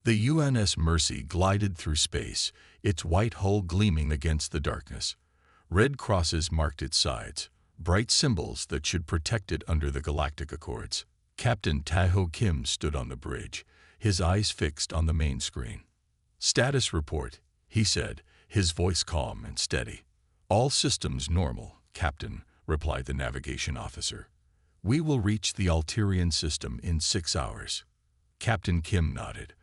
The UNS Mercy glided through space, its white hull gleaming against the darkness. Red crosses marked its sides, bright symbols that should protect it under the galactic accords. Captain Taeho Kim stood on the bridge, his eyes fixed on the main screen. "Status report," he said, his voice calm and steady. "All systems normal, Captain," replied the navigation officer. "We will reach the Alterian system in 6 hours." Captain Kim nodded.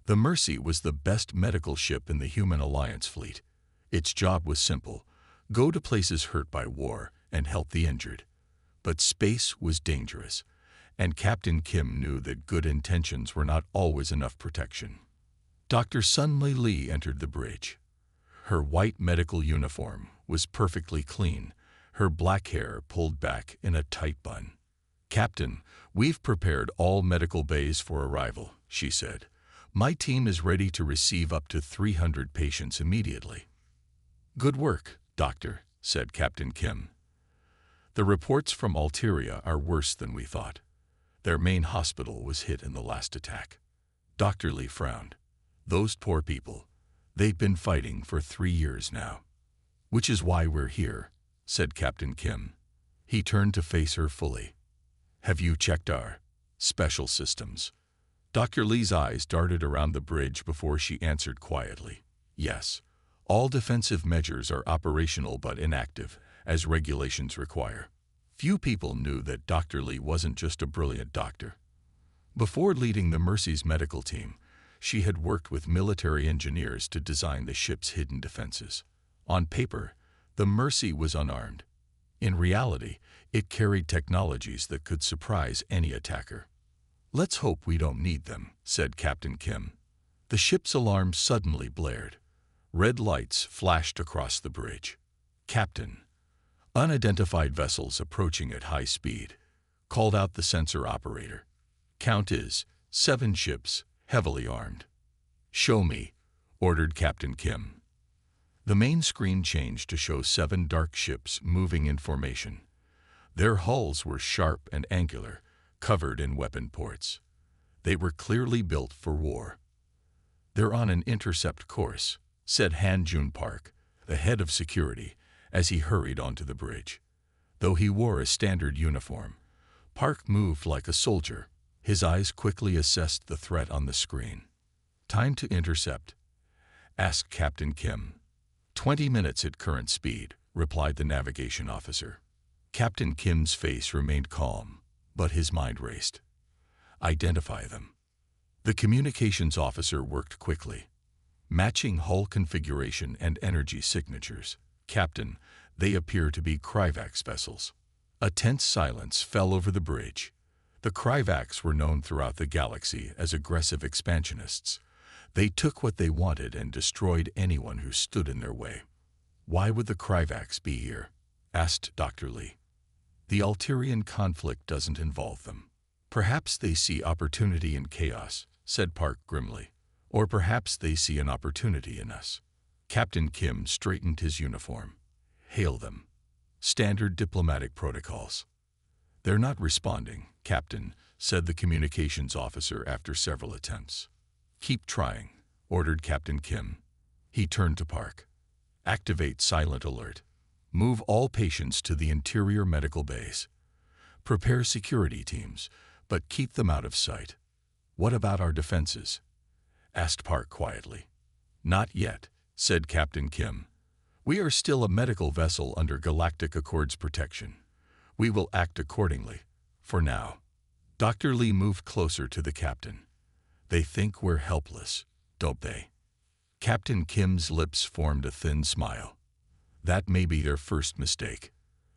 The Mercy was the best medical ship in the Human Alliance fleet. Its job was simple: go to places hurt by war and help the injured. But space was dangerous, and Captain Kim knew that good intentions were not always enough protection. Dr. Sunmei Lee entered the bridge. Her white medical uniform was perfectly clean, her black hair pulled back in a tight bun. "Captain, we've prepared all medical bays for arrival," she said. "My team is ready to receive up to 300 patients immediately." "Good work, Doctor," said Captain Kim. "The reports from Alteria are worse than we thought. Their main hospital was hit in the last attack." Dr. Lee frowned. "Those poor people. They've been fighting for 3 years now." "Which is why we're here," said Captain Kim. He turned to face her fully. "Have you checked our special systems?" Dr. Lee's eyes darted around the bridge before she answered quietly. "Yes. All defensive measures are operational but inactive, as regulations require." Few people knew that Dr. Lee wasn't just a brilliant doctor. Before leading the Mercy's medical team, she had worked with military engineers to design the ship's hidden defenses. On paper, the Mercy was unarmed. In reality, it carried technologies that could surprise any attacker. "Let's hope we don't need them," said Captain Kim. The ship's alarm suddenly blared. Red lights flashed across the bridge. "Captain." "Unidentified vessels approaching at high speed," called out the sensor operator. "Count is 7 ships, heavily armed." "Show me," ordered Captain Kim. The main screen changed to show 7 dark ships moving in formation. Their hulls were sharp and angular, covered in weapon ports. They were clearly built for war. "They're on an intercept course," said Han Jun Park, the head of security, as he hurried onto the bridge. Though he wore a standard uniform, Park moved like a soldier. His eyes quickly assessed the threat on the screen. "Time to intercept?" asked Captain Kim. 20 minutes at current speed," replied the navigation officer. Captain Kim's face remained calm, but his mind raced. "Identify them." The communications officer worked quickly, matching hull configuration and energy signatures. "Captain, they appear to be Kryvax vessels." A tense silence fell over the bridge. The Kryvax were known throughout the galaxy as aggressive expansionists. They took what they wanted and destroyed anyone who stood in their way. "Why would the Kryvax be here?" asked Dr. Lee. "The Alterian conflict doesn't involve them." "Perhaps they see opportunity in chaos," said Park grimly. "Or perhaps they see an opportunity in us." Captain Kim straightened his uniform. "Hail them. Standard diplomatic protocols." "They're not responding, Captain," said the communications officer after several attempts. "Keep trying," ordered Captain Kim. He turned to Park. "Activate silent alert. Move all patients to the interior medical bays. Prepare security teams, but keep them out of sight." "What about our defenses?" asked Park quietly. "Not yet," said Captain Kim. "We are still a medical vessel under Galactic Accord's protection. We will act accordingly, for now." Dr. Lee moved closer to the captain. "They think we're helpless, don't they?" Captain Kim's lips formed a thin smile. "That may be their first mistake."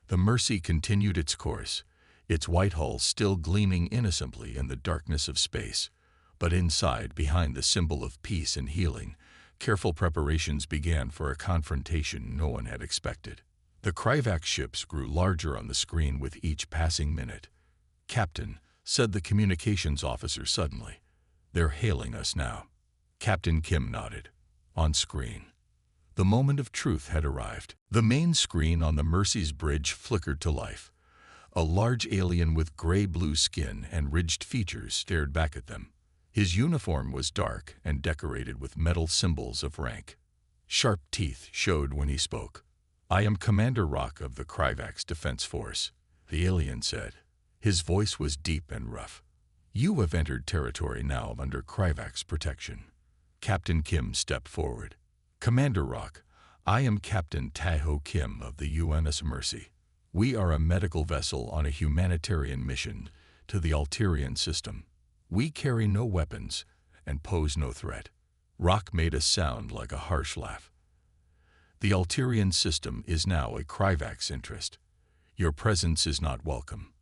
The Mercy continued its course, its white hull still gleaming innocently in the darkness of space. But inside, behind the symbol of peace and healing, careful preparations began for a confrontation no one had expected. The Kryvax ships grew larger on the screen with each passing minute. "Captain," said the communications officer suddenly, "they're hailing us now." Captain Kim nodded. On screen. The moment of truth had arrived. The main screen on the Mercy's bridge flickered to life. A large alien with gray-blue skin and ridged features stared back at them. His uniform was dark and decorated with metal symbols of rank. Sharp teeth showed when he spoke. "I am Commander Rock of the Kryvax Defense Force," the alien said. His voice was deep and rough. "You have entered territory now under Kryvax protection." Captain Kim stepped forward. "Commander Rock, I am Captain Tae-ho Kim of the UNS Mercy. We are a medical vessel on a humanitarian mission to the Alterian system. We carry no weapons and pose no threat." Rock made a sound like a harsh laugh. "The Alterian system is now a Kryvax interest. Your presence is not welcome."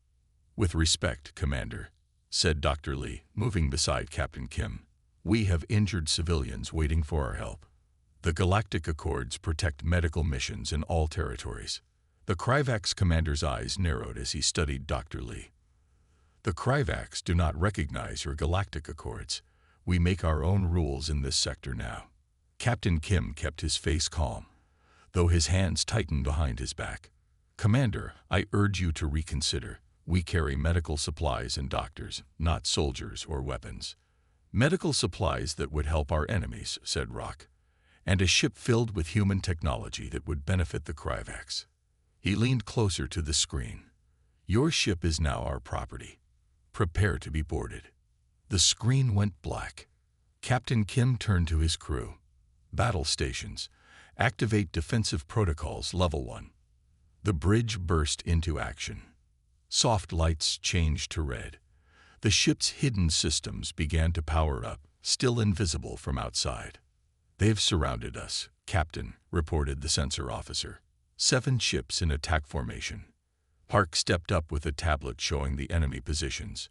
"With respect, Commander," said Dr. Lee, moving beside Captain Kim. "We have injured civilians waiting for our help. The Galactic Accords protect medical missions in all territories." The Kryvax commander's eyes narrowed as he studied Dr. Lee. "The Kryvax do not recognize your Galactic Accords. We make our own rules in this sector now." Captain Kim kept his face calm, though his hands tightened behind his back. "Commander, I urge you to reconsider. We carry medical supplies and doctors, not soldiers or weapons." "Medical supplies that would help our enemies," said Rock, "and a ship filled with human technology that would benefit the Kryvax." He leaned closer to the screen. "Your ship is now our property. Prepare to be boarded." The screen went black. Captain Kim turned to his crew. "Battle stations. Activate defensive protocols level 1. The bridge burst into action. Soft lights changed to red. The ship's hidden systems began to power up, still invisible from outside. "They've surrounded us, Captain," reported the sensor officer. 7 ships in attack formation. Park stepped up with a tablet showing the enemy positions.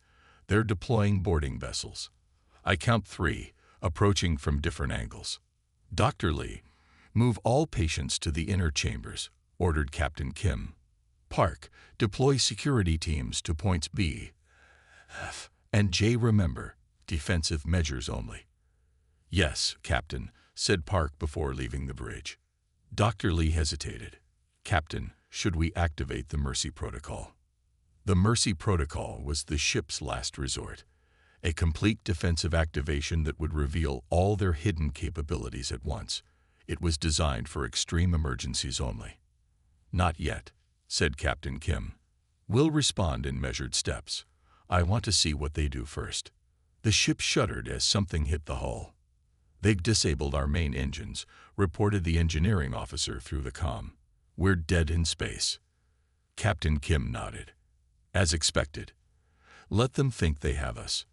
"They're deploying boarding vessels. I count 3, approaching from different angles." "Dr. Lee, move all patients to the inner chambers," ordered Captain Kim. "Park, deploy security teams to points B, F, and J. Remember, defensive measures only." "Yes, Captain," said Park before leaving the bridge. Dr. Lee hesitated. "Captain, should we activate the Mercy Protocol?" The Mercy Protocol was the ship's last resort, a complete defensive activation that would reveal all their hidden capabilities at once. It was designed for extreme emergencies only. "Not yet," said Captain Kim. "We'll respond in measured steps. I want to see what they do first." The ship shuddered as something hit the hull. "They've disabled our main engines," reported the engineering officer through the comm. "We're dead in space." Captain Kim nodded. "As expected. Let them think they have us."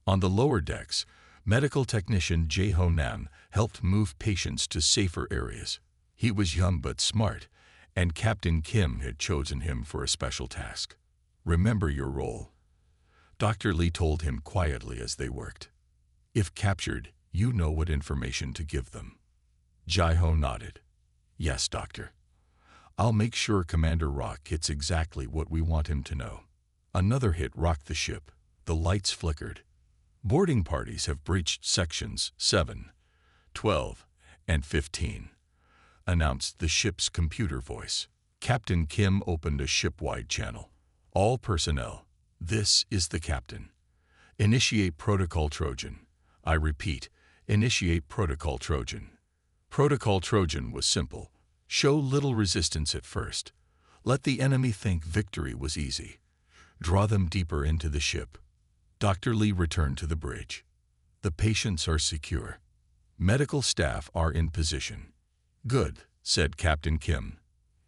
On the lower decks, medical technician Jae-ho Nam helped move patients to safer areas. He was young but smart, and Captain Kim had chosen him for a special task. "Remember your role," Dr. Lee told him quietly as they worked. "If captured, you know what information to give them." Jae-ho nodded. "Yes, Doctor. I'll make sure Commander Rock gets exactly what we want him to know." Another hit rocked the ship. The lights flickered. "Boarding parties have breached sections 7, 12, and 15, announced the ship's computer voice. Captain Kim opened a ship-wide channel. "All personnel, this is the captain. Initiate Protocol Trojan. I repeat, initiate Protocol Trojan." Protocol Trojan was simple. Show little resistance at first. Let the enemy think victory was easy. Draw them deeper into the ship. Dr. Lee returned to the bridge. "The patients are secure. Medical staff are in position." "Good," said Captain Kim.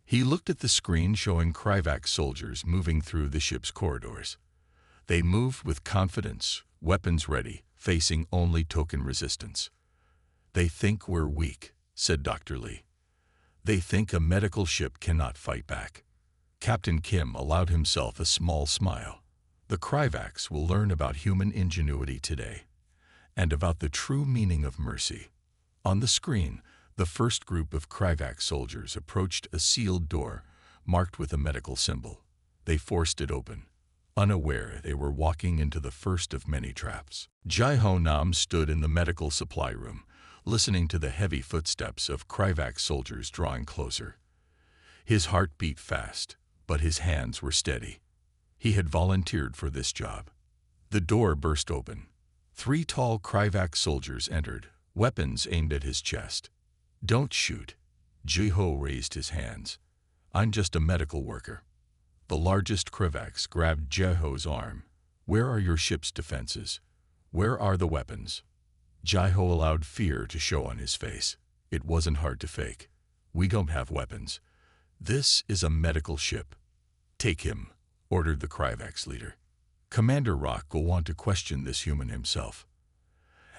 He looked at the screen showing Kryvax soldiers moving through the ship's corridors. They moved with confidence, weapons ready, facing only token resistance. "They think we're weak," said Dr. Lee. "They think a medical ship cannot fight back." Captain Kim allowed himself a small smile. The Kryvax will learn about human ingenuity today, and about the true meaning of mercy. On the screen, the first group of Kryvax soldiers approached a sealed door marked with a medical symbol. They forced it open, unaware they were walking into the first of many traps. Jae-ho Nam stood in the medical supply room, listening to the heavy footsteps of Kryvax soldiers drawing closer. His heart beat fast, but his hands were steady. He had volunteered for this job. The door burst open. 3 tall Kryvax soldiers entered, weapons aimed at his chest. "Don't shoot." Jiho raised his hands. "I'm just a medical worker." The largest Kryvax grabbed Jiho's arm. "Where are your ship's defenses? Where are the weapons?" Jiho allowed fear to show on his face. It wasn't hard to fake. "We don't have weapons. This is a medical ship." "Take him," ordered the Kryvax leader. Commander Rock will want to question this human himself.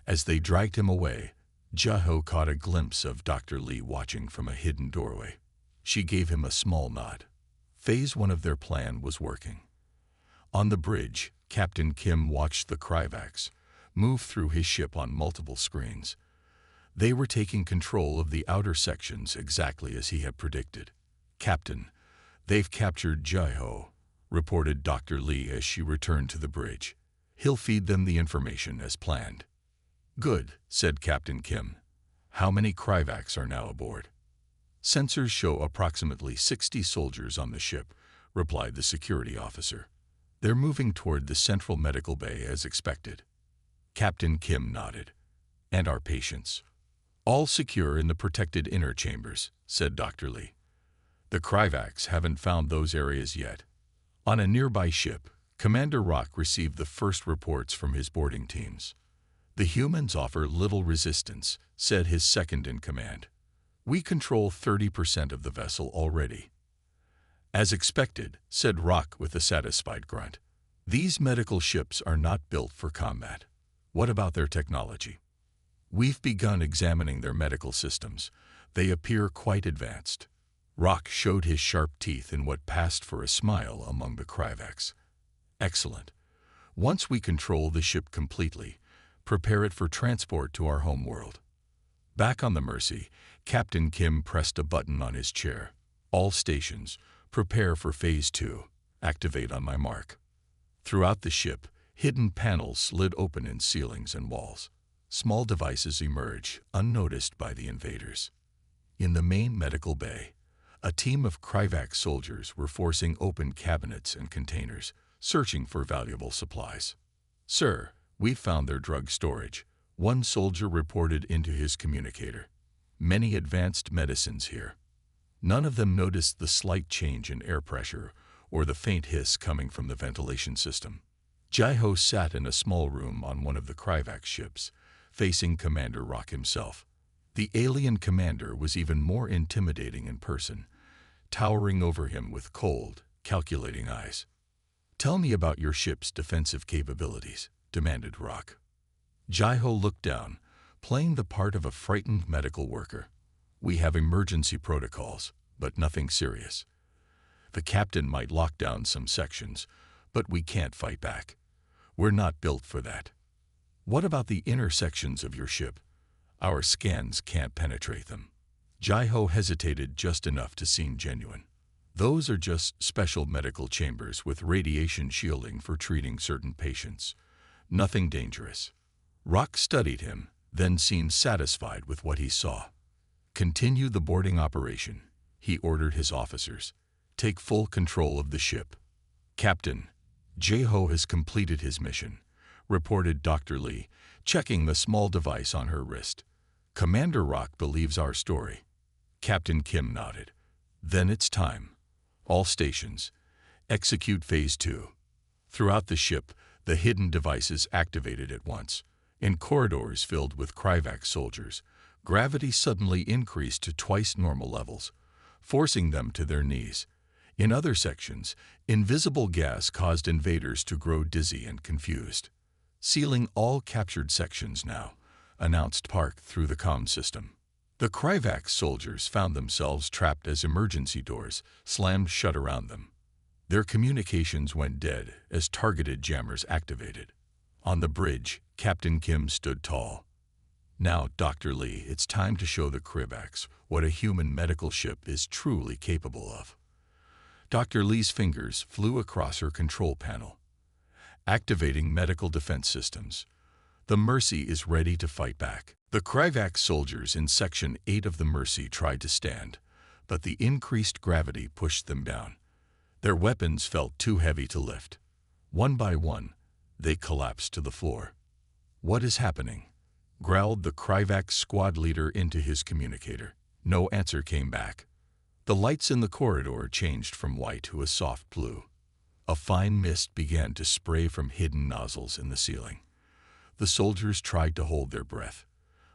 As they dragged him away, Jiho caught a glimpse of Dr. Lee watching from a hidden doorway. She gave him a small nod. Phase 1 of their plan was working. On the bridge, Captain Kim watched the Kryvax move through his ship on multiple screens. They were taking control of the outer sections exactly as he had predicted. "Captain, they've captured Jiho," reported Dr. Lee as she returned to the bridge. "He'll feed them the information as planned." "Good," said Captain Kim. "How many Kryvax are now aboard?" "Sensors show approximately 60 soldiers on the ship," replied the security officer. "They're moving toward the central medical bay as expected." Captain Kim nodded. "And our patients?" "All secure in the protected inner chambers," said Dr. Lee. "The Kryvax haven't found those areas yet." On a nearby ship, Commander Rock received the first reports from his boarding teams. "The humans offer little resistance," said his second-in-command. "We control 30% of the vessel already." "As expected," said Rock with a satisfied grunt. "These medical ships are not built for combat." "What about their technology?" "We've begun examining their medical systems. They appear quite advanced." Rock showed his sharp teeth in what passed for a smile among the Kryvax. "Excellent. Once we control the ship completely, prepare it for transport to our home world." Back on the Mercy, Captain Kim pressed a button on his chair. "All stations, prepare for Phase 2. Activate on my mark." Throughout the ship, hidden panels slid open in ceilings and walls. Small devices emerged, unnoticed by the invaders. In the main medical bay, a team of Kryvax soldiers were forcing open cabinets and containers, searching for valuable supplies. "Sir, we've found their drug storage," one soldier reported into his communicator. "Many advanced medicines here." None of them noticed the slight change in air pressure or the faint hiss coming from the ventilation system. Jiho sat in a small room on one of the Kryvax ships, facing Commander Rock himself. The alien commander was even more intimidating in person, towering over him with cold, calculating eyes. "Tell me about your ship's defensive capabilities," demanded Rock. Jiho looked down, playing the part of a frightened medical worker. "We have emergency protocols, but nothing serious. The captain might lock down some sections, but we can't fight back. We're not built for that." "What about the inner sections of your ship?" "Our scans can't penetrate them." Jiho hesitated just enough to seem genuine. "Those are just special medical chambers with radiation shielding for treating certain patients. Nothing dangerous." Rock studied him, then seemed satisfied with what he saw. "Continue the boarding operation," he ordered his officers. "Take full control of the ship." "Captain, Jiho has completed his mission," reported Dr. Lee, checking the small device on her wrist. "Commander Rock believes our story." Captain Kim nodded. "Then it's time. All stations, execute Phase 2. Throughout the ship, the hidden devices activated at once. In corridors filled with Kryvax soldiers, gravity suddenly increased to twice normal levels, forcing them to their knees. In other sections, invisible gas caused invaders to grow dizzy and confused. "Sealing all captured sections now," announced Park through the comm system. The Kryvax soldiers found themselves trapped as emergency doors slammed shut around them. Their communications went dead as targeted jammers activated. On the bridge, Captain Kim stood tall. "Now, Dr. Lee, it's time to show the Kryvax what a human medical ship is truly capable of." Dr. Lee's fingers flew across her control panel. "Activating medical defense systems. The Mercy is ready to fight back." The Kryvax soldiers in Section 8 of the Mercy tried to stand, but the increased gravity pushed them down. Their weapons felt too heavy to lift. One by one, they collapsed to the floor. "What is happening?" growled the Kryvax squad leader into his communicator. No answer came back. The lights in the corridor changed from white to a soft blue. A fine mist began to spray from hidden nozzles in the ceiling. The soldiers tried to hold their breath,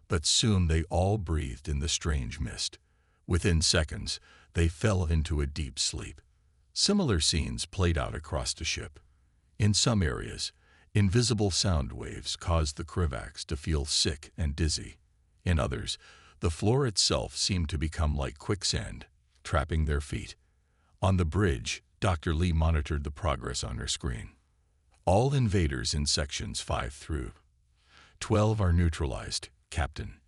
but soon they all breathed in the strange mist. Within seconds, they fell into a deep sleep. Similar scenes played out across the ship. In some areas, invisible sound waves caused the Kryvax to feel sick and dizzy. In others, the floor itself seemed to become like quicksand, trapping their feet. On the bridge, Dr. Lee monitored the progress on her screen. All invaders in sections 5 through 12 are neutralized, Captain.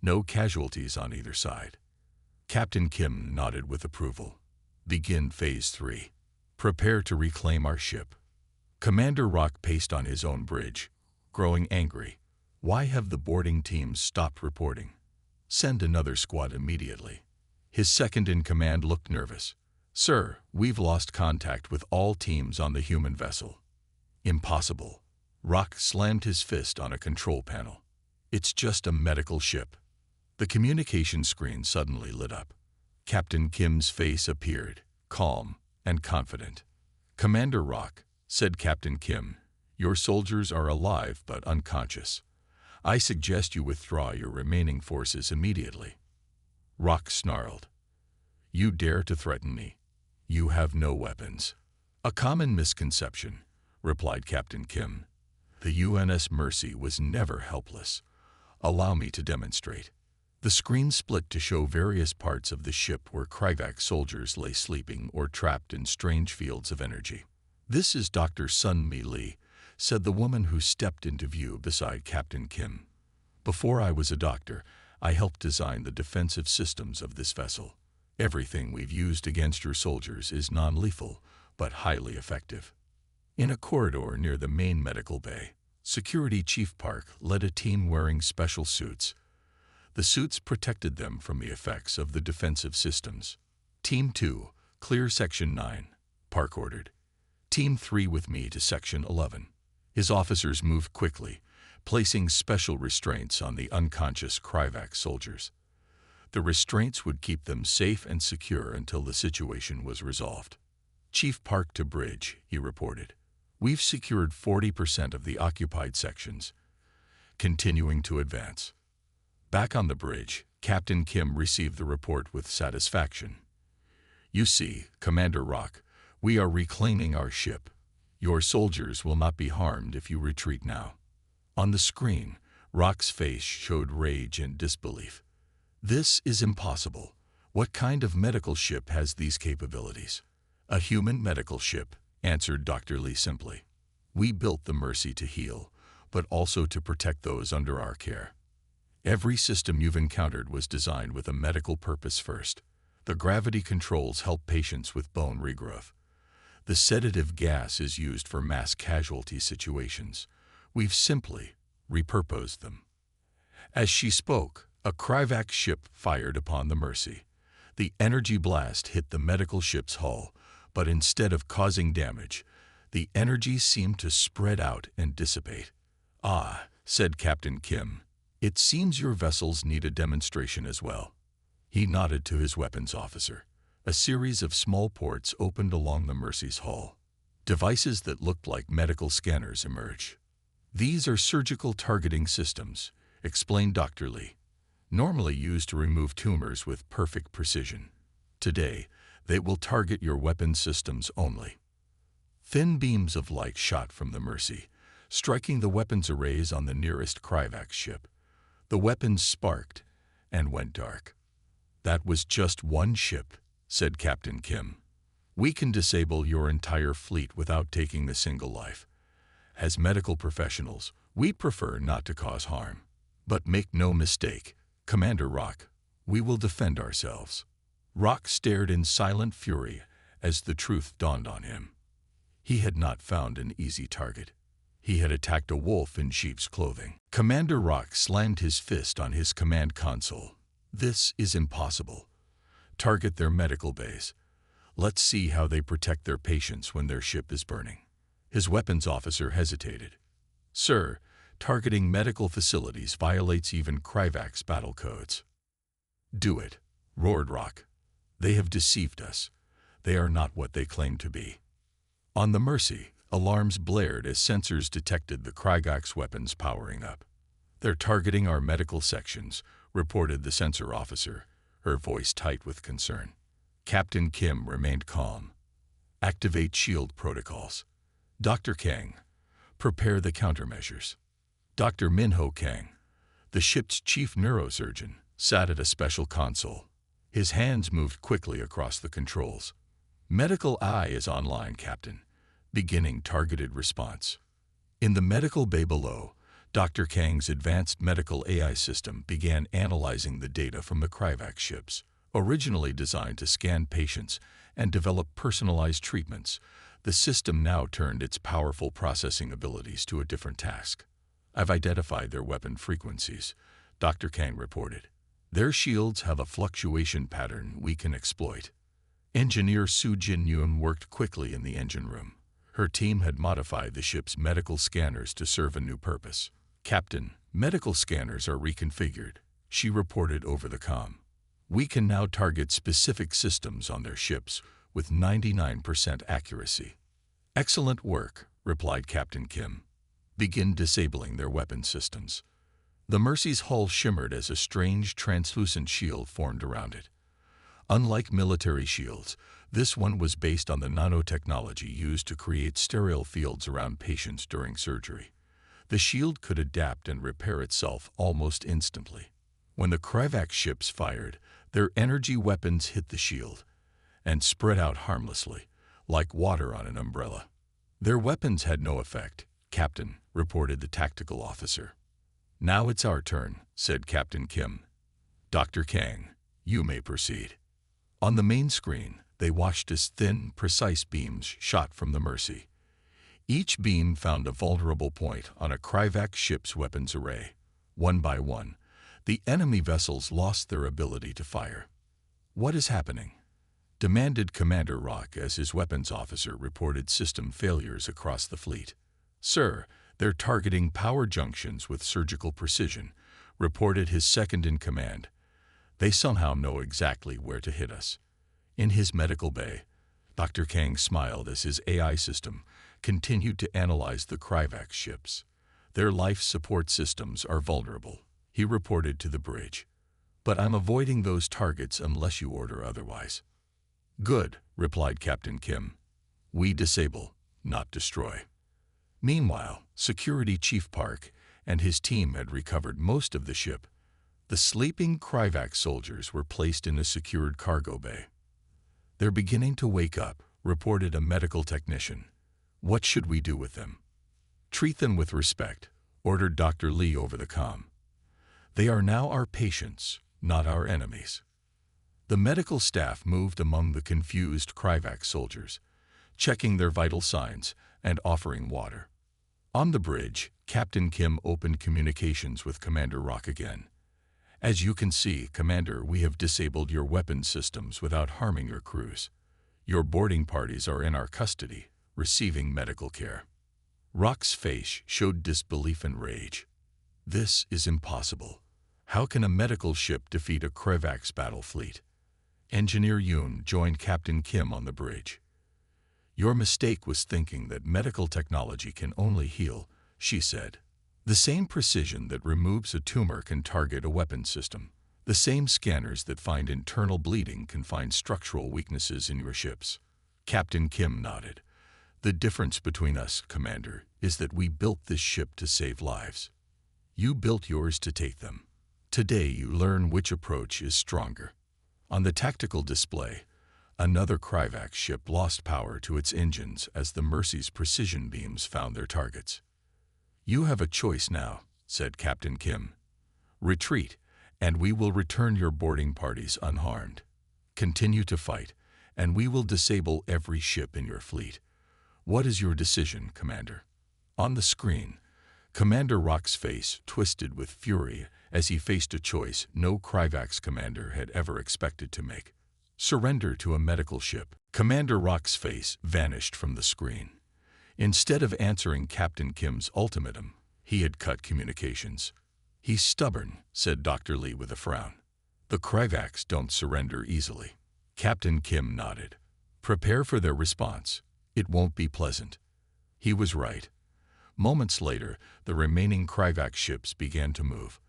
No casualties on either side. Captain Kim nodded with approval. Begin Phase 3. Prepare to reclaim our ship. Commander Rock paced on his own bridge, growing angry. Why have the boarding teams stopped reporting? Send another squad immediately. His second-in-command looked nervous. Sir, we've lost contact with all teams on the human vessel. Impossible. Rock slammed his fist on a control panel. It's just a medical ship. The communication screen suddenly lit up. Captain Kim's face appeared, calm and confident. Commander Rock, said Captain Kim, your soldiers are alive but unconscious. I suggest you withdraw your remaining forces immediately. Rock snarled. You dare to threaten me? You have no weapons. A common misconception, replied Captain Kim. The UNS Mercy was never helpless. Allow me to demonstrate. The screen split to show various parts of the ship where Kryvax soldiers lay sleeping or trapped in strange fields of energy. This is Dr. Sun-Mi Lee, said the woman who stepped into view beside Captain Kim. Before I was a doctor, I helped design the defensive systems of this vessel. Everything we've used against your soldiers is non-lethal, but highly effective. In a corridor near the main medical bay, Security Chief Park led a team wearing special suits. The suits protected them from the effects of the defensive systems. Team 2, clear Section 9, Park ordered. Team 3 with me to Section 11. His officers moved quickly, placing special restraints on the unconscious Kryvax soldiers. The restraints would keep them safe and secure until the situation was resolved. Chief Park to bridge, he reported. We've secured 40% of the occupied sections. Continuing to advance. Back on the bridge, Captain Kim received the report with satisfaction. You see, Commander Rock, we are reclaiming our ship. Your soldiers will not be harmed if you retreat now. On the screen, Rock's face showed rage and disbelief. This is impossible. What kind of medical ship has these capabilities? A human medical ship, answered Dr. Lee simply. We built the Mercy to heal, but also to protect those under our care. Every system you've encountered was designed with a medical purpose first. The gravity controls help patients with bone regrowth. The sedative gas is used for mass casualty situations. We've simply repurposed them. As she spoke, a Kryvax ship fired upon the Mercy. The energy blast hit the medical ship's hull, but instead of causing damage, the energy seemed to spread out and dissipate. Ah, said Captain Kim, it seems your vessels need a demonstration as well. He nodded to his weapons officer. A series of small ports opened along the Mercy's hull. Devices that looked like medical scanners emerged. These are surgical targeting systems, explained Dr. Lee, normally used to remove tumors with perfect precision. Today, they will target your weapon systems only. Thin beams of light shot from the Mercy, striking the weapons arrays on the nearest Kryvax ship. The weapons sparked and went dark. That was just one ship, said Captain Kim. We can disable your entire fleet without taking a single life. As medical professionals, we prefer not to cause harm. But make no mistake, Commander Rock, we will defend ourselves. Rock stared in silent fury as the truth dawned on him. He had not found an easy target. He had attacked a wolf in sheep's clothing. Commander Rock slammed his fist on his command console. This is impossible. Target their medical base. Let's see how they protect their patients when their ship is burning. His weapons officer hesitated. Sir, Targeting medical facilities violates even Kryvak's battle codes. "Do it," roared Rock. "They have deceived us. They are not what they claim to be." On the Mercy, alarms blared as sensors detected the Krygak's weapons powering up. "They're targeting our medical sections," reported the sensor officer, her voice tight with concern. Captain Kim remained calm. "Activate shield protocols. Dr. Kang, prepare the countermeasures." Dr. Minho Kang, the ship's chief neurosurgeon, sat at a special console. His hands moved quickly across the controls. "Medical Eye is online, Captain. Beginning targeted response." In the medical bay below, Dr. Kang's advanced medical AI system began analyzing the data from the Kryvak ships. Originally designed to scan patients and develop personalized treatments, the system now turned its powerful processing abilities to a different task. "I've identified their weapon frequencies," Dr. Kang reported. "Their shields have a fluctuation pattern we can exploit." Engineer Su Jin Yoon worked quickly in the engine room. Her team had modified the ship's medical scanners to serve a new purpose. "Captain, medical scanners are reconfigured," she reported over the comm. "We can now target specific systems on their ships with 99% accuracy." "Excellent work," replied Captain Kim. "Begin disabling their weapon systems." The Mercy's hull shimmered as a strange, translucent shield formed around it. Unlike military shields, this one was based on the nanotechnology used to create sterile fields around patients during surgery. The shield could adapt and repair itself almost instantly. When the Kryvak ships fired, their energy weapons hit the shield and spread out harmlessly, like water on an umbrella. "Their weapons had no effect, Captain," reported the tactical officer. "Now it's our turn," said Captain Kim. "Dr. Kang, you may proceed." On the main screen, they watched as thin, precise beams shot from the Mercy. Each beam found a vulnerable point on a Kryvak ship's weapons array. One by one, the enemy vessels lost their ability to fire. "What is happening?" demanded Commander Rock as his weapons officer reported system failures across the fleet. "Sir, they're targeting power junctions with surgical precision," reported his second-in-command. "They somehow know exactly where to hit us." In his medical bay, Dr. Kang smiled as his AI system continued to analyze the Kryvak ships. "Their life support systems are vulnerable," he reported to the bridge. "But I'm avoiding those targets unless you order otherwise." "Good," replied Captain Kim. "We disable, not destroy." Meanwhile, Security Chief Park and his team had recovered most of the ship. The sleeping Kryvak soldiers were placed in a secured cargo bay. "They're beginning to wake up," reported a medical technician. "What should we do with them?" "Treat them with respect," ordered Dr. Lee over the comm. "They are now our patients, not our enemies." The medical staff moved among the confused Kryvak soldiers, checking their vital signs and offering water. On the bridge, Captain Kim opened communications with Commander Rock again. "As you can see, Commander, we have disabled your weapon systems without harming your crews. Your boarding parties are in our custody, receiving medical care." Rock's face showed disbelief and rage. "This is impossible. How can a medical ship defeat a Kryvak's battle fleet?" Engineer Yoon joined Captain Kim on the bridge. "Your mistake was thinking that medical technology can only heal," she said. "The same precision that removes a tumor can target a weapon system. The same scanners that find internal bleeding can find structural weaknesses in your ships." Captain Kim nodded. "The difference between us, Commander, is that we built this ship to save lives. You built yours to take them. Today you learn which approach is stronger." On the tactical display, another Kryvak ship lost power to its engines as the Mercy's precision beams found their targets. "You have a choice now," said Captain Kim. "Retreat, and we will return your boarding parties unharmed. Continue to fight, and we will disable every ship in your fleet. What is your decision, Commander?" On the screen, Commander Rock's face twisted with fury as he faced a choice no Kryvak's commander had ever expected to make. Surrender to a medical ship. Commander Rock's face vanished from the screen. Instead of answering Captain Kim's ultimatum, He had cut communications. He's stubborn, said Dr. Lee with a frown. The Kryvacs don't surrender easily. Captain Kim nodded. Prepare for their response. It won't be pleasant. He was right. Moments later, the remaining Kryvac ships began to move.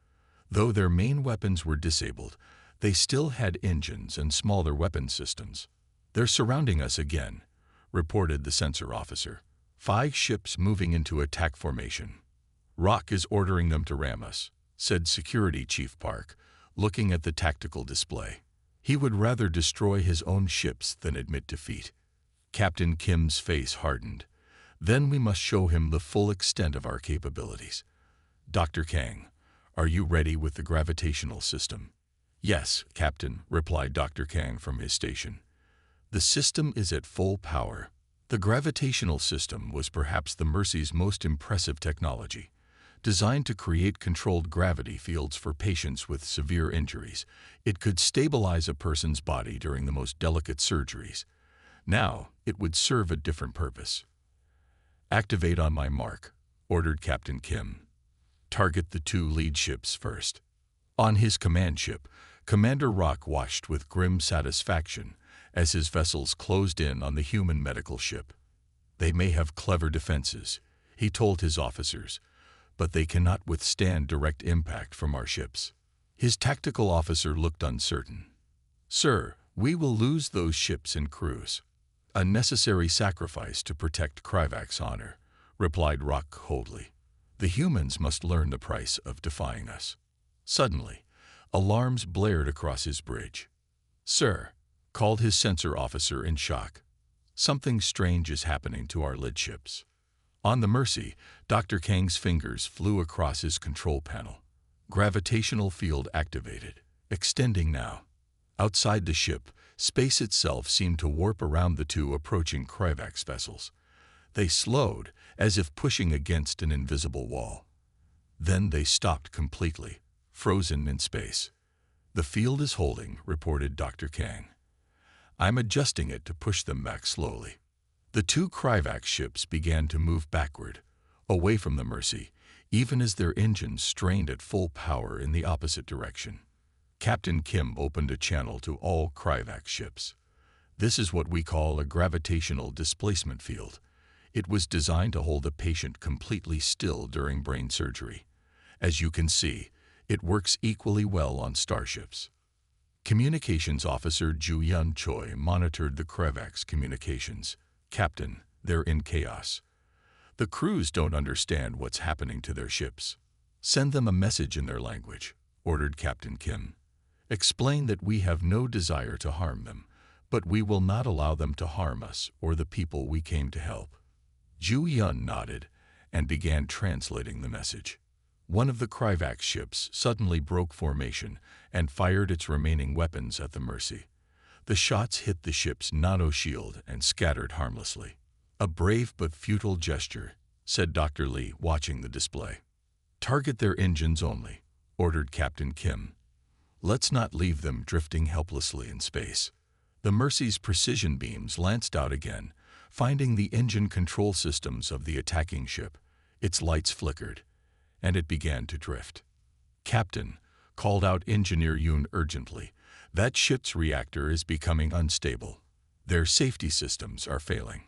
Though their main weapons were disabled, they still had engines and smaller weapon systems. They're surrounding us again, reported the sensor officer. 5 ships moving into attack formation. Rock is ordering them to ram us, said Security Chief Park, looking at the tactical display. He would rather destroy his own ships than admit defeat. Captain Kim's face hardened. Then we must show him the full extent of our capabilities. Dr. Kang, are you ready with the gravitational system? Yes, Captain, replied Dr. Kang from his station. The system is at full power. The gravitational system was perhaps the Mercy's most impressive technology. Designed to create controlled gravity fields for patients with severe injuries, it could stabilize a person's body during the most delicate surgeries. Now, it would serve a different purpose. Activate on my mark, ordered Captain Kim. Target the 2 lead ships first. On his command ship, Commander Rock watched with grim satisfaction as his vessels closed in on the human medical ship. They may have clever defenses, he told his officers, but they cannot withstand direct impact from our ships. His tactical officer looked uncertain. Sir, we will lose those ships and crews. A necessary sacrifice to protect Kryvac's honor, replied Rock coldly. The humans must learn the price of defying us. Suddenly, alarms blared across his bridge. Sir, called his sensor officer in shock. Something strange is happening to our lead ships. On the Mercy, Dr. Kang's fingers flew across his control panel. Gravitational field activated, extending now. Outside the ship, space itself seemed to warp around the 2 approaching Kryvac's vessels. They slowed, as if pushing against an invisible wall. Then they stopped completely, frozen in space. The field is holding, reported Dr. Kang. I'm adjusting it to push them back slowly. The 2 Kryvac ships began to move backward, away from the Mercy, even as their engines strained at full power in the opposite direction. Captain Kim opened a channel to all Kryvac ships. This is what we call a gravitational displacement field. It was designed to hold a patient completely still during brain surgery. As you can see, it works equally well on starships. Communications Officer Ju-Yun Choi monitored the Kryvac's communications. Captain, they're in chaos. The crews don't understand what's happening to their ships. Send them a message in their language, ordered Captain Kim. Explain that we have no desire to harm them, but we will not allow them to harm us or the people we came to help. Ju-Yun nodded and began translating the message. One of the Kryvac ships suddenly broke formation and fired its remaining weapons at the Mercy. The shots hit the ship's nano-shield and scattered harmlessly. A brave but futile gesture, said Dr. Lee, watching the display. Target their engines only, ordered Captain Kim. Let's not leave them drifting helplessly in space. The Mercy's precision beams lanced out again, finding the engine control systems of the attacking ship. Its lights flickered, and it began to drift. Captain, called out Engineer Yoon urgently, that ship's reactor is becoming unstable. Their safety systems are failing.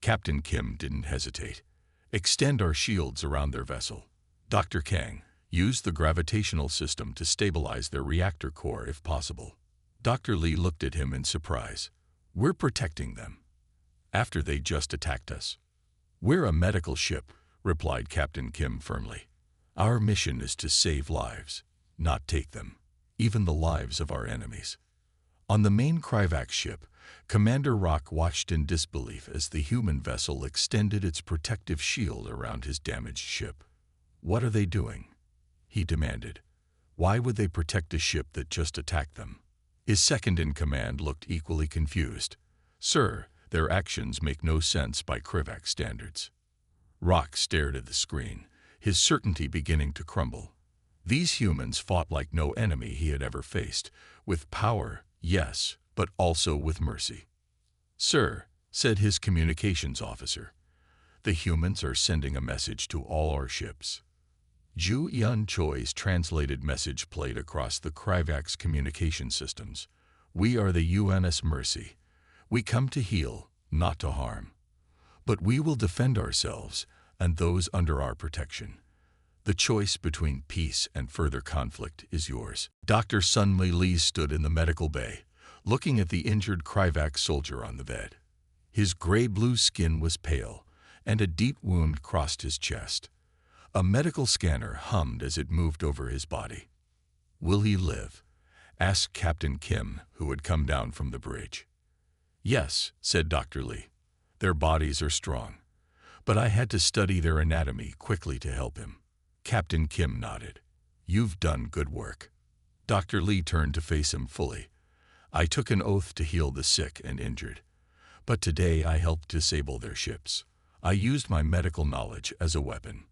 Captain Kim didn't hesitate. Extend our shields around their vessel. Dr. Kang, use the gravitational system to stabilize their reactor core if possible. Dr. Lee looked at him in surprise. We're protecting them. After they just attacked us. We're a medical ship, replied Captain Kim firmly. Our mission is to save lives, not take them, even the lives of our enemies. On the main Kryvac ship, Commander Rock watched in disbelief as the human vessel extended its protective shield around his damaged ship. What are they doing? He demanded. Why would they protect a ship that just attacked them? His second-in-command looked equally confused. Sir, their actions make no sense by Kryvac standards. Rock stared at the screen, his certainty beginning to crumble. These humans fought like no enemy he had ever faced, with power, yes, but also with mercy. Sir, said his communications officer, the humans are sending a message to all our ships. Ju Yun Choi's translated message played across the Kryvax communication systems. We are the UNS Mercy. We come to heal, not to harm. But we will defend ourselves and those under our protection. The choice between peace and further conflict is yours. Dr. Sun Mei Lee stood in the medical bay, looking at the injured Kryvax soldier on the bed. His gray-blue skin was pale, and a deep wound crossed his chest. A medical scanner hummed as it moved over his body. "Will he live?" asked Captain Kim, who had come down from the bridge. "Yes," said Dr. Lee. "Their bodies are strong. But I had to study their anatomy quickly to help him." Captain Kim nodded. "You've done good work." Dr. Lee turned to face him fully. "I took an oath to heal the sick and injured. But today I helped disable their ships. I used my medical knowledge as a weapon."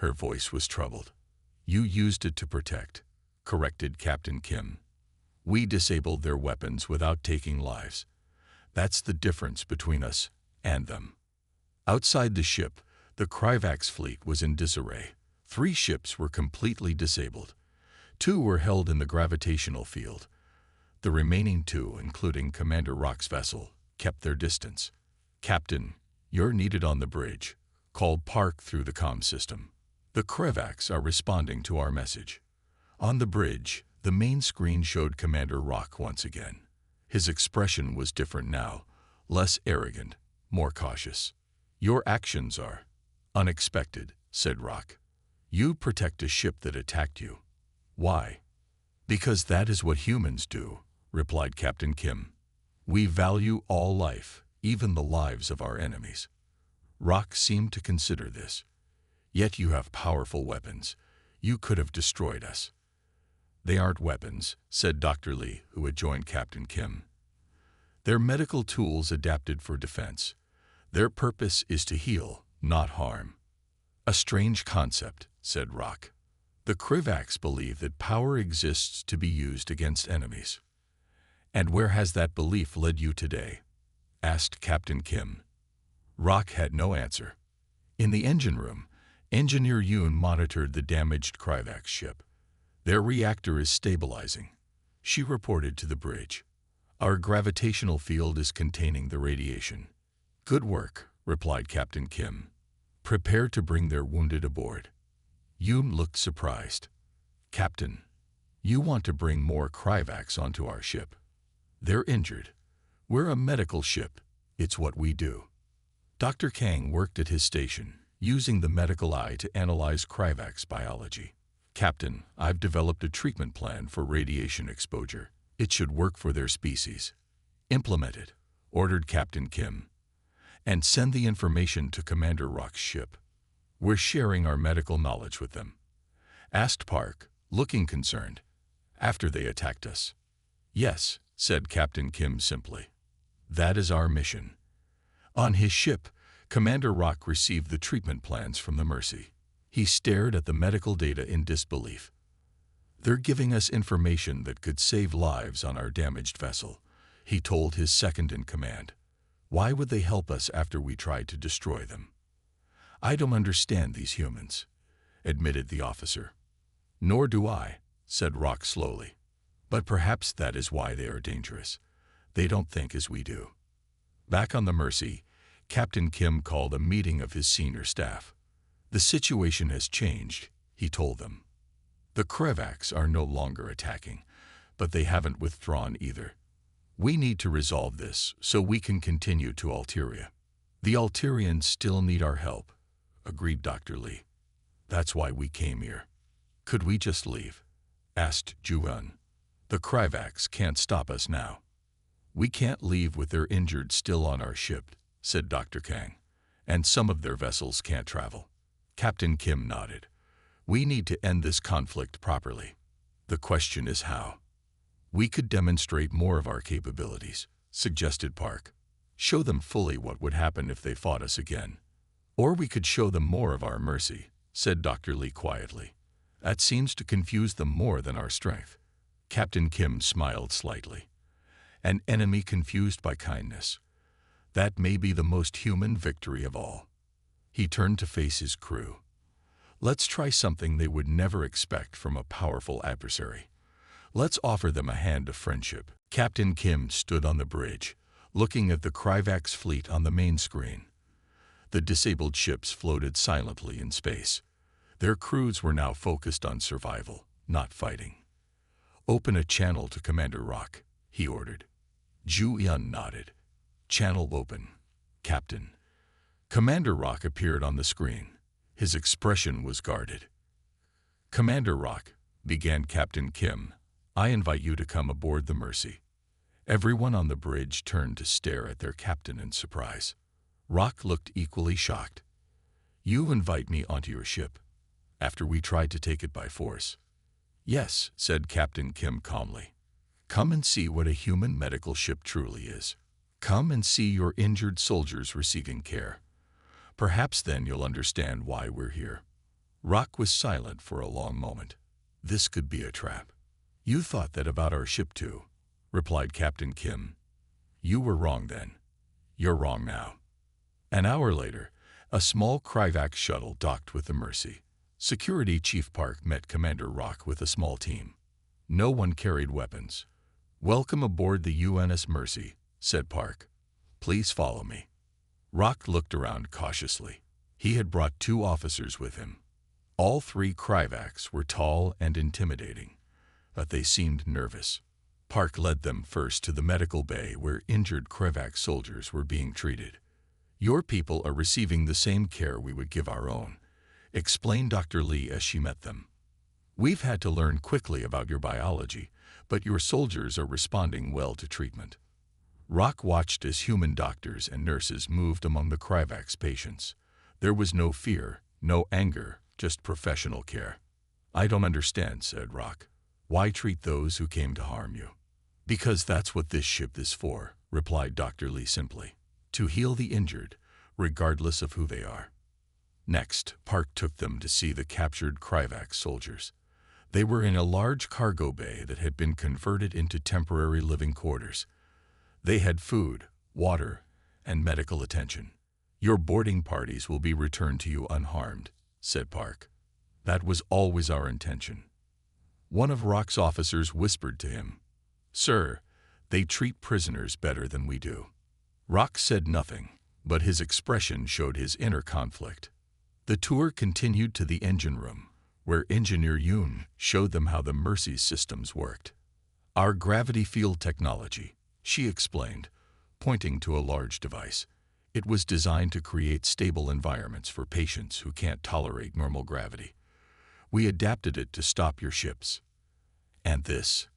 Her voice was troubled. "You used it to protect," corrected Captain Kim. "We disabled their weapons without taking lives. That's the difference between us and them." Outside the ship, the Kryvax fleet was in disarray. 3 ships were completely disabled. 2 were held in the gravitational field. The remaining 2, including Commander Rock's vessel, kept their distance. "Captain, you're needed on the bridge," called Park through the comm system. "The Kryvax are responding to our message." On the bridge, the main screen showed Commander Rock once again. His expression was different now, less arrogant, more cautious. "Your actions are unexpected," said Rock. "You protect a ship that attacked you. Why?" "Because that is what humans do," replied Captain Kim. "We value all life, even the lives of our enemies." Rock seemed to consider this. "Yet you have powerful weapons. You could have destroyed us." "They aren't weapons," said Dr. Lee, who had joined Captain Kim. "They're medical tools adapted for defense. Their purpose is to heal, not harm." "A strange concept," said Rock. "The Kryvax believe that power exists to be used against enemies." "And where has that belief led you today?" asked Captain Kim. Rock had no answer. In the engine room, Engineer Yoon monitored the damaged Kryvax ship. "Their reactor is stabilizing," she reported to the bridge. "Our gravitational field is containing the radiation." "Good work," replied Captain Kim. "Prepare to bring their wounded aboard." Yoon looked surprised. "Captain, you want to bring more Kryvax onto our ship?" "They're injured. We're a medical ship. It's what we do." Dr. Kang worked at his station, using the medical eye to analyze Kryvax biology. "Captain, I've developed a treatment plan for radiation exposure. It should work for their species." "Implement it," ordered Captain Kim. "And send the information to Commander Rock's ship. We're sharing our medical knowledge with them," asked Park, looking concerned. "After they attacked us." "Yes," said Captain Kim simply. "That is our mission." On his ship, Commander Rock received the treatment plans from the Mercy. He stared at the medical data in disbelief. "They're giving us information that could save lives on our damaged vessel," he told his second-in-command. "Why would they help us after we tried to destroy them?" "I don't understand these humans," admitted the officer. "Nor do I," said Rock slowly. "But perhaps that is why they are dangerous. They don't think as we do." Back on the Mercy, Captain Kim called a meeting of his senior staff. "The situation has changed," he told them. "The Kryvax are no longer attacking, but they haven't withdrawn either. We need to resolve this so we can continue to Alteria." "The Alterians still need our help," agreed Dr. Lee. "That's why we came here." "Could we just leave?" asked Ju-eun. "The Kryvax can't stop us now." "We can't leave with their injured still on our ship," said Dr. Kang. "And some of their vessels can't travel." Captain Kim nodded. "We need to end this conflict properly. The question is how." "We could demonstrate more of our capabilities," suggested Park. "Show them fully what would happen if they fought us again." "Or we could show them more of our mercy," said Dr. Lee quietly. "That seems to confuse them more than our strength." Captain Kim smiled slightly. "An enemy confused by kindness. That may be the most human victory of all." He turned to face his crew. Let's try something they would never expect from a powerful adversary. Let's offer them a hand of friendship. Captain Kim stood on the bridge, looking at the Kryvax fleet on the main screen. The disabled ships floated silently in space. Their crews were now focused on survival, not fighting. "Open a channel to Commander Rock," he ordered. Ju Yun nodded. "Channel open, Captain." Commander Rock appeared on the screen. His expression was guarded. "Commander Rock," began Captain Kim, "I invite you to come aboard the Mercy." Everyone on the bridge turned to stare at their captain in surprise. Rock looked equally shocked. "You invite me onto your ship, after we tried to take it by force?" "Yes," said Captain Kim calmly. "Come and see what a human medical ship truly is. Come and see your injured soldiers receiving care. Perhaps then you'll understand why we're here." Rock was silent for a long moment. This could be a trap. "You thought that about our ship too," replied Captain Kim. "You were wrong then. You're wrong now." An hour later, a small Kryvax shuttle docked with the Mercy. Security Chief Park met Commander Rock with a small team. No one carried weapons. "Welcome aboard the UNS Mercy," said Park. "Please follow me." Rock looked around cautiously. He had brought 2 officers with him. All 3 Kryvax were tall and intimidating, but they seemed nervous. Park led them first to the medical bay where injured Kryvax soldiers were being treated. "Your people are receiving the same care we would give our own," explained Dr. Lee as she met them. "We've had to learn quickly about your biology, but your soldiers are responding well to treatment." Rock watched as human doctors and nurses moved among the Kryvax patients. There was no fear, no anger, just professional care. "I don't understand," said Rock. "Why treat those who came to harm you?" "Because that's what this ship is for," replied Dr. Lee simply. "To heal the injured, regardless of who they are." Next, Park took them to see the captured Kryvax soldiers. They were in a large cargo bay that had been converted into temporary living quarters. They had food, water, and medical attention. "Your boarding parties will be returned to you unharmed," said Park. "That was always our intention." One of Rock's officers whispered to him, "Sir, they treat prisoners better than we do." Rock said nothing, but his expression showed his inner conflict. The tour continued to the engine room, where Engineer Yoon showed them how the Mercy's systems worked. "Our gravity field technology," she explained, pointing to a large device. "It was designed to create stable environments for patients who can't tolerate normal gravity. We adapted it to stop your ships." "And this?"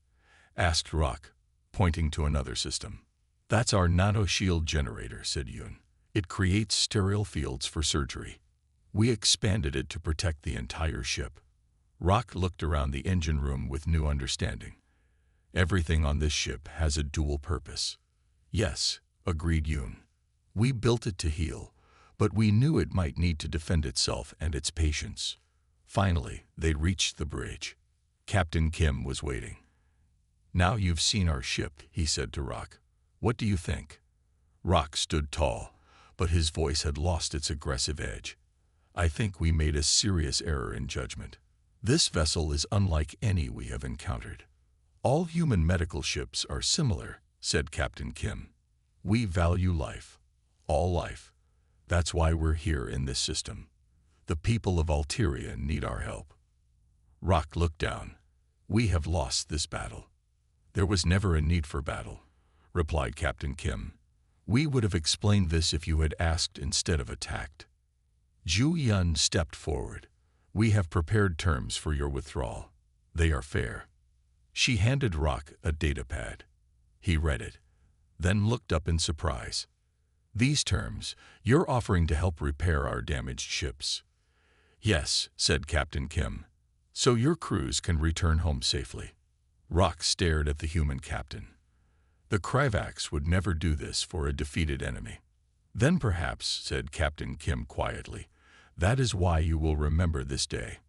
asked Rock, pointing to another system. "That's our nanoshield generator," said Yoon. "It creates sterile fields for surgery. We expanded it to protect the entire ship." Rock looked around the engine room with new understanding. "Everything on this ship has a dual purpose." "Yes," agreed Yoon. "We built it to heal, but we knew it might need to defend itself and its patients." Finally, they reached the bridge. Captain Kim was waiting. "Now you've seen our ship," he said to Rock. "What do you think?" Rock stood tall, but his voice had lost its aggressive edge. "I think we made a serious error in judgment. This vessel is unlike any we have encountered." "All human medical ships are similar," said Captain Kim. "We value life, all life. That's why we're here in this system. The people of Alteria need our help." Rock looked down. "We have lost this battle." "There was never a need for battle," replied Captain Kim. "We would have explained this if you had asked instead of attacked." Ju Yun stepped forward. "We have prepared terms for your withdrawal. They are fair." She handed Rock a data pad. He read it, then looked up in surprise. "These terms, you're offering to help repair our damaged ships." "Yes," said Captain Kim. "So your crews can return home safely." Rock stared at the human captain. The Kryvax would never do this for a defeated enemy. "Then perhaps," said Captain Kim quietly, "that is why you will remember this day.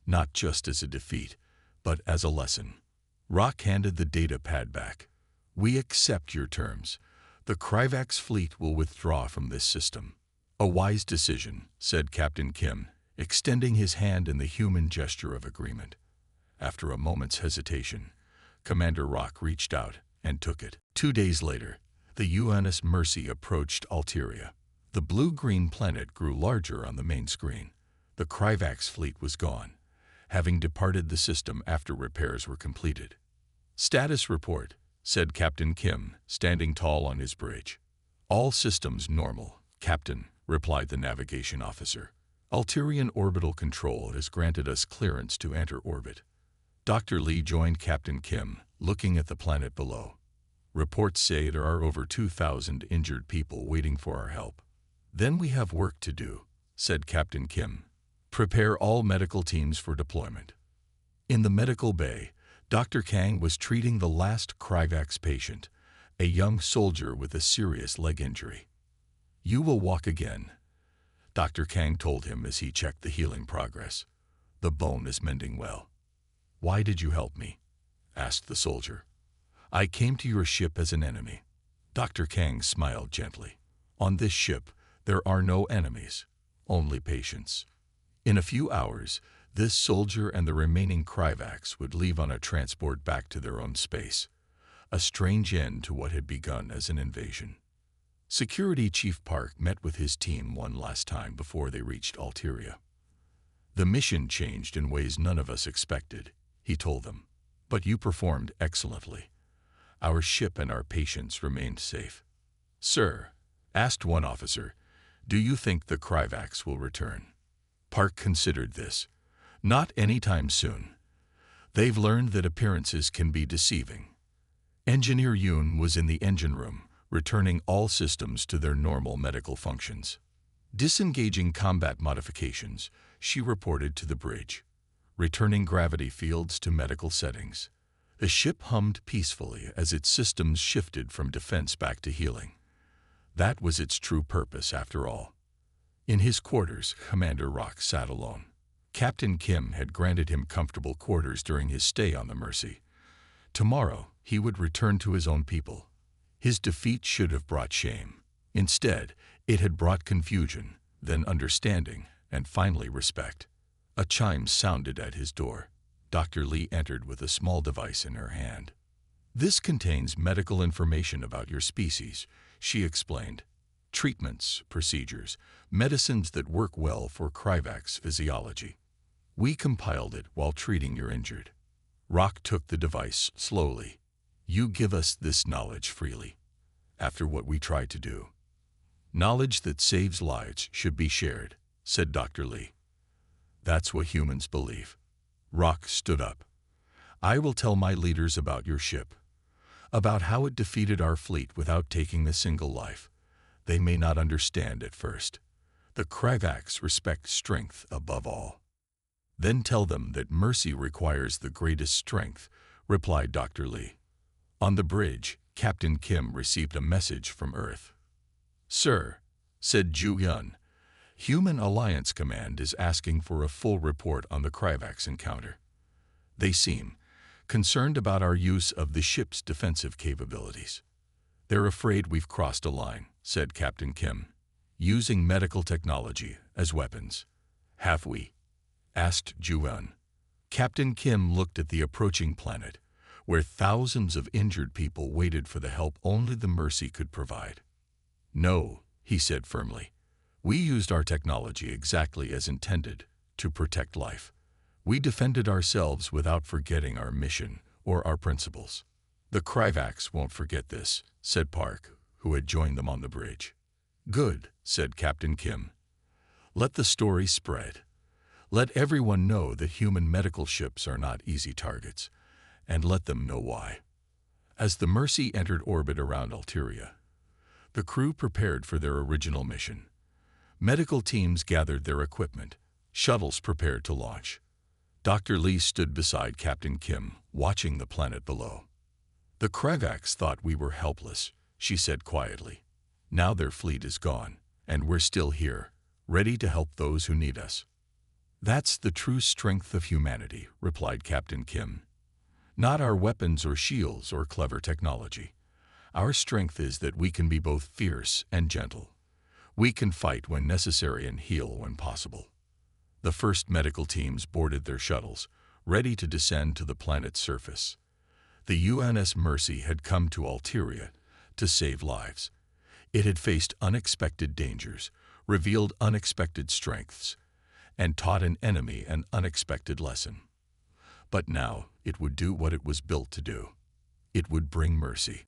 Not just as a defeat, but as a lesson." Rock handed the data pad back. "We accept your terms. The Kryvax fleet will withdraw from this system." "A wise decision," said Captain Kim. extending his hand in the human gesture of agreement. After a moment's hesitation, Commander Rock reached out and took it. 2 days later, the UNS Mercy approached Alteria. The blue-green planet grew larger on the main screen. The Kryvax fleet was gone, having departed the system after repairs were completed. "Status report," said Captain Kim, standing tall on his bridge. "All systems normal, Captain," replied the navigation officer. "Alterian Orbital Control has granted us clearance to enter orbit." Dr. Lee joined Captain Kim, looking at the planet below. "Reports say there are over 2,000 injured people waiting for our help." "Then we have work to do," said Captain Kim. "Prepare all medical teams for deployment." In the medical bay, Dr. Kang was treating the last Kryvax patient, a young soldier with a serious leg injury. "You will walk again," Dr. Kang told him as he checked the healing progress. "The bone is mending well." "Why did you help me?" asked the soldier. "I came to your ship as an enemy." Dr. Kang smiled gently. "On this ship, there are no enemies, only patients." In a few hours, this soldier and the remaining Kryvax would leave on a transport back to their own space, a strange end to what had begun as an invasion. Security Chief Park met with his team one last time before they reached Alteria. "The mission changed in ways none of us expected," he told them, "but you performed excellently. Our ship and our patients remained safe." "Sir," asked one officer, "do you think the Kryvax will return?" Park considered this. "Not anytime soon. They've learned that appearances can be deceiving." Engineer Yoon was in the engine room, returning all systems to their normal medical functions. Disengaging combat modifications, she reported to the bridge, returning gravity fields to medical settings. The ship hummed peacefully as its systems shifted from defense back to healing. That was its true purpose, after all. In his quarters, Commander Rock sat alone. Captain Kim had granted him comfortable quarters during his stay on the Mercy. Tomorrow, he would return to his own people. His defeat should have brought shame. Instead, it had brought confusion, then understanding, and finally respect. A chime sounded at his door. Dr. Lee entered with a small device in her hand. "This contains medical information about your species," she explained. "Treatments, procedures, medicines that work well for Kryvax physiology. We compiled it while treating your injured." Rock took the device slowly. "You give us this knowledge freely, after what we tried to do. Knowledge that saves lives should be shared," said Dr. Lee. "That's what humans believe." Rock stood up. "I will tell my leaders about your ship, about how it defeated our fleet without taking a single life. They may not understand at first. The Kryvax respect strength above all." "Then tell them that mercy requires the greatest strength," replied Dr. Lee. On the bridge, Captain Kim received a message from Earth. "Sir," said Ju Yun, "Human Alliance Command is asking for a full report on the Kryvax encounter. They seem concerned about our use of the ship's defensive capabilities." "They're afraid we've crossed a line," said Captain Kim, "using medical technology as weapons." "Have we?" asked Ju-Yun. Captain Kim looked at the approaching planet, where thousands of injured people waited for the help only the Mercy could provide. "No," he said firmly. "We used our technology exactly as intended, to protect life. We defended ourselves without forgetting our mission or our principles." "The Kryvax won't forget this," said Park, who had joined them on the bridge. "Good," said Captain Kim. "Let the story spread. Let everyone know that human medical ships are not easy targets, and let them know why." As the Mercy entered orbit around Alteria, the crew prepared for their original mission. Medical teams gathered their equipment, shuttles prepared to launch. Dr. Lee stood beside Captain Kim, watching the planet below. "The Kryvax thought we were helpless," she said quietly. "Now their fleet is gone, and we're still here, ready to help those who need us." "That's the true strength of humanity," replied Captain Kim. "Not our weapons or shields or clever technology. Our strength is that we can be both fierce and gentle. We can fight when necessary and heal when possible." The first medical teams boarded their shuttles, ready to descend to the planet's surface. The UNS Mercy had come to Alteria to save lives. It had faced unexpected dangers, revealed unexpected strengths, and taught an enemy an unexpected lesson. But now it would do what it was built to do. It would bring mercy.